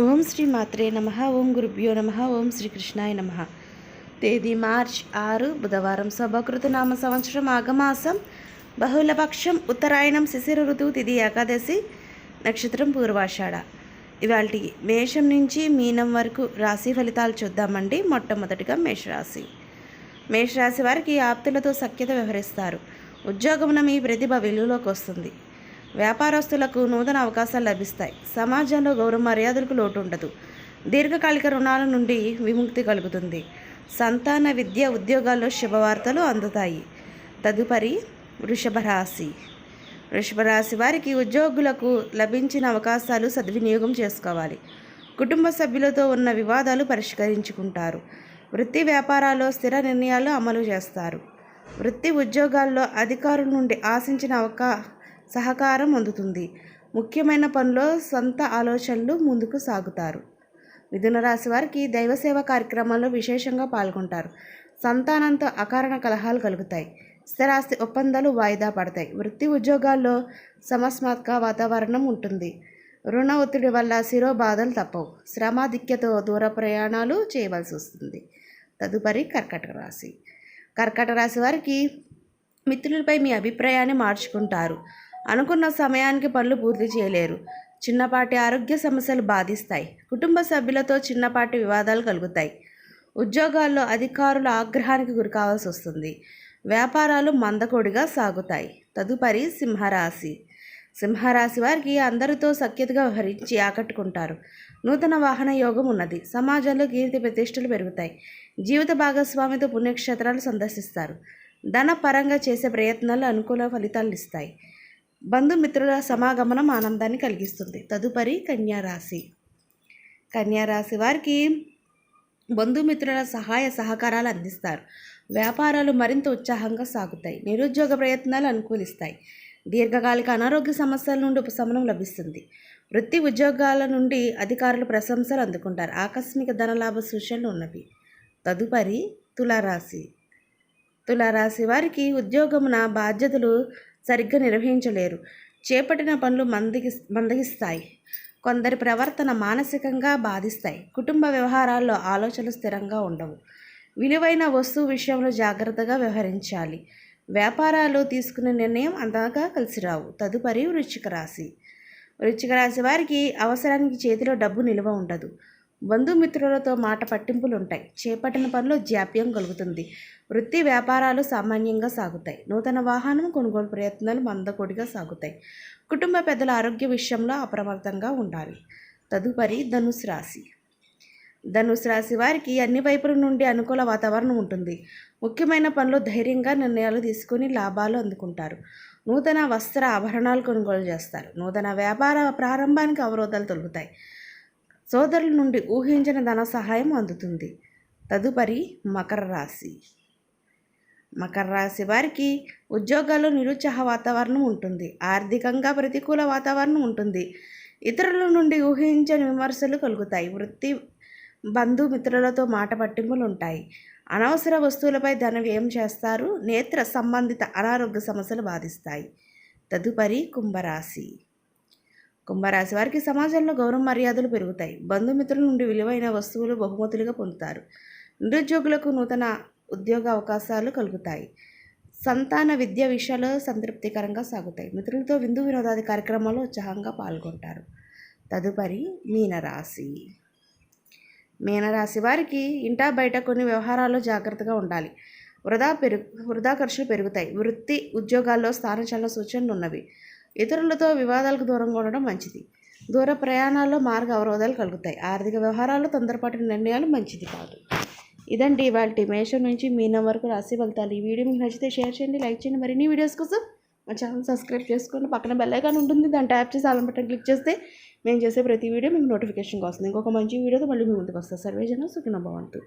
ఓం శ్రీ మాత్రే నమ. ఓం గురుభ్యో నమ. ఓం శ్రీకృష్ణాయ నమ. తేదీ మార్చ్ 6 బుధవారం. శుభకృతనామ సంవత్సరం ఆగమాసం బహుళపక్షం ఉత్తరాయణం శిశిర ఋతువు తిథి ఏకాదశి నక్షత్రం పూర్వాషాఢ. ఇవాళ మేషం నుంచి మీనం వరకు రాశి ఫలితాలు చూద్దామండి. మొట్టమొదటిగా మేషరాశి వారికి ఆప్తులతో సఖ్యత వ్యవహరిస్తారు. ఉద్యోగమున మీ ప్రతిభ వెలుగులోకి వస్తుంది. వ్యాపారస్తులకు నూతన అవకాశాలు లభిస్తాయి. సమాజంలో గౌరవ మర్యాదలకు లోటు ఉండదు. దీర్ఘకాలిక రుణాల నుండి విముక్తి కలుగుతుంది. సంతాన విద్య ఉద్యోగాల్లో శుభవార్తలు అందుతాయి. తదుపరి వృషభ రాశి వారికి ఉద్యోగులకు లభించిన అవకాశాలు సద్వినియోగం చేసుకోవాలి. కుటుంబ సభ్యులతో ఉన్న వివాదాలు పరిష్కరించుకుంటారు. వృత్తి వ్యాపారాల్లో స్థిర నిర్ణయాలు అమలు చేస్తారు. వృత్తి ఉద్యోగాల్లో అధికారుల నుండి ఆశించిన సహకారం అందుతుంది. ముఖ్యమైన పనుల్లో సొంత ఆలోచనలు ముందుకు సాగుతారు. మిథున రాశి వారికి దైవసేవ కార్యక్రమాల్లో విశేషంగా పాల్గొంటారు. సంతానంతో అకారణ కలహాలు కలుగుతాయి. స్థిరాస్తి ఒప్పందాలు వాయిదా పడతాయి. వృత్తి ఉద్యోగాల్లో సమస్యాత్మక వాతావరణం ఉంటుంది. రుణ ఒత్తిడి వల్ల శిరోబాధలు తప్పవు. శ్రమాధిక్యతో దూర ప్రయాణాలు చేయవలసి వస్తుంది. తదుపరి కర్కాటక రాశి వారికి మిత్రులపై మీ అభిప్రాయాన్ని మార్చుకుంటారు. అనుకున్న సమయానికి పనులు పూర్తి చేయలేరు. చిన్నపాటి ఆరోగ్య సమస్యలు బాధిస్తాయి. కుటుంబ సభ్యులతో చిన్నపాటి వివాదాలు కలుగుతాయి. ఉద్యోగాల్లో అధికారుల ఆగ్రహానికి గురికావాల్సి వస్తుంది. వ్యాపారాలు మందకొడిగా సాగుతాయి. తదుపరి సింహరాశి వారికి అందరితో సఖ్యతగా వ్యవహరించి ఆకట్టుకుంటారు. నూతన వాహన యోగం ఉన్నది. సమాజంలో కీర్తి ప్రతిష్టలు పెరుగుతాయి. జీవిత భాగస్వామితో పుణ్యక్షేత్రాలు సందర్శిస్తారు. ధన పరంగా చేసే ప్రయత్నాలు అనుకూల ఫలితాలు ఇస్తాయి. బంధుమిత్రుల సమాగమనం ఆనందాన్ని కలిగిస్తుంది. తదుపరి కన్యారాశి వారికి బంధుమిత్రుల సహాయ సహకారాలు అందిస్తారు. వ్యాపారాలు మరింత ఉత్సాహంగా సాగుతాయి. నిరుద్యోగ ప్రయత్నాలు అనుకూలిస్తాయి. దీర్ఘకాలిక అనారోగ్య సమస్యల నుండి ఉపశమనం లభిస్తుంది. వృత్తి ఉద్యోగాల నుండి అధికారులు ప్రశంసలు అందుకుంటారు. ఆకస్మిక ధనలాభ సూచనలు ఉన్నవి. తదుపరి తులారాశి వారికి ఉద్యోగమున బాధ్యతలు సరిగ్గా నిర్వహించలేరు. చేపట్టిన పనులు మందగిస్తాయి. కొందరి ప్రవర్తన మానసికంగా బాధిస్తాయి. కుటుంబ వ్యవహారాల్లో ఆలోచనలు స్థిరంగా ఉండవు. విలువైన వస్తువు విషయంలో జాగ్రత్తగా వ్యవహరించాలి. వ్యాపారాలు తీసుకునే నిర్ణయం అంతగా కలిసి రావు. తదుపరి వృశ్చిక రాశి వారికి అవసరానికి చేతిలో డబ్బు నిల్వ ఉండదు. బంధుమిత్రులతో మాట పట్టింపులు ఉంటాయి. చేపట్టిన పనిలో జాప్యం కలుగుతుంది. వృత్తి వ్యాపారాలు సామాన్యంగా సాగుతాయి. నూతన వాహనం కొనుగోలు ప్రయత్నాలు మందకొడిగా సాగుతాయి. కుటుంబ పెద్దల ఆరోగ్య విషయంలో అప్రమత్తంగా ఉండాలి. తదుపరి ధనుసు రాశి వారికి అన్ని వైపుల నుండి అనుకూల వాతావరణం ఉంటుంది. ముఖ్యమైన పనులు ధైర్యంగా నిర్ణయాలు తీసుకుని లాభాలు అందుకుంటారు. నూతన వస్త్ర ఆభరణాలు కొనుగోలు చేస్తారు. నూతన వ్యాపార ప్రారంభానికి అవరోధాలు తొలుగుతాయి. సోదరుల నుండి ఊహించిన ధన సహాయం అందుతుంది. తదుపరి మకర రాశి వారికి ఉద్యోగాల్లో నిరుత్సాహ వాతావరణం ఉంటుంది. ఆర్థికంగా ప్రతికూల వాతావరణం ఉంటుంది. ఇతరుల నుండి ఊహించని విమర్శలు కలుగుతాయి. వృత్తి బంధుమిత్రులతో మాట పట్టింపులు ఉంటాయి. అనవసర వస్తువులపై ధన వ్యయం చేస్తారు. నేత్ర సంబంధిత అనారోగ్య సమస్యలు బాధిస్తాయి. తదుపరి కుంభరాశి వారికి సమాజంలో గౌరవ మర్యాదలు పెరుగుతాయి. బంధుమిత్రుల నుండి విలువైన వస్తువులు బహుమతులుగా పొందుతారు. నిరుద్యోగులకు నూతన ఉద్యోగ అవకాశాలు కలుగుతాయి. సంతాన విద్య విషయాలు సంతృప్తికరంగా సాగుతాయి. మిత్రులతో విందు వినోదాది కార్యక్రమాల్లో ఉత్సాహంగా పాల్గొంటారు. తదుపరి మీనరాశి వారికి ఇంటా బయట కొన్ని వ్యవహారాల్లో జాగ్రత్తగా ఉండాలి. వృధా ఖర్చులు పెరుగుతాయి. వృత్తి ఉద్యోగాల్లో స్థానచలన సూచనలు ఉన్నవి. ఇతరులతో వివాదాలకు దూరంగా ఉండడం మంచిది. దూర ప్రయాణాల్లో మార్గ అవరోధాలు కలుగుతాయి. ఆర్థిక వ్యవహారాల్లో తొందరపాటు నిర్ణయాలు మంచిది కాదు. ఇదండి ఇవాళ మేషం నుంచి మీనం వరకు రాశి ఫలితాలు. ఈ వీడియో మీకు నచ్చితే షేర్ చేయండి, లైక్ చేయండి. మరిన్ని వీడియోస్ కోసం మా ఛానల్ సబ్స్క్రైబ్ చేసుకోండి. పక్కన బెల్ ఐకాన్ ఉంటుంది, దాన్ని ట్యాప్ చేసి ఆల్ బటన్ క్లిక్ చేస్తే మేము చేసే ప్రతి వీడియో మీకు నోటిఫికేషన్గా వస్తుంది. ఇంకొక మంచి వీడియోతో మళ్ళీ మీ ముందుకు వస్తుంది. సర్వేజన సుఖినో భవంతు.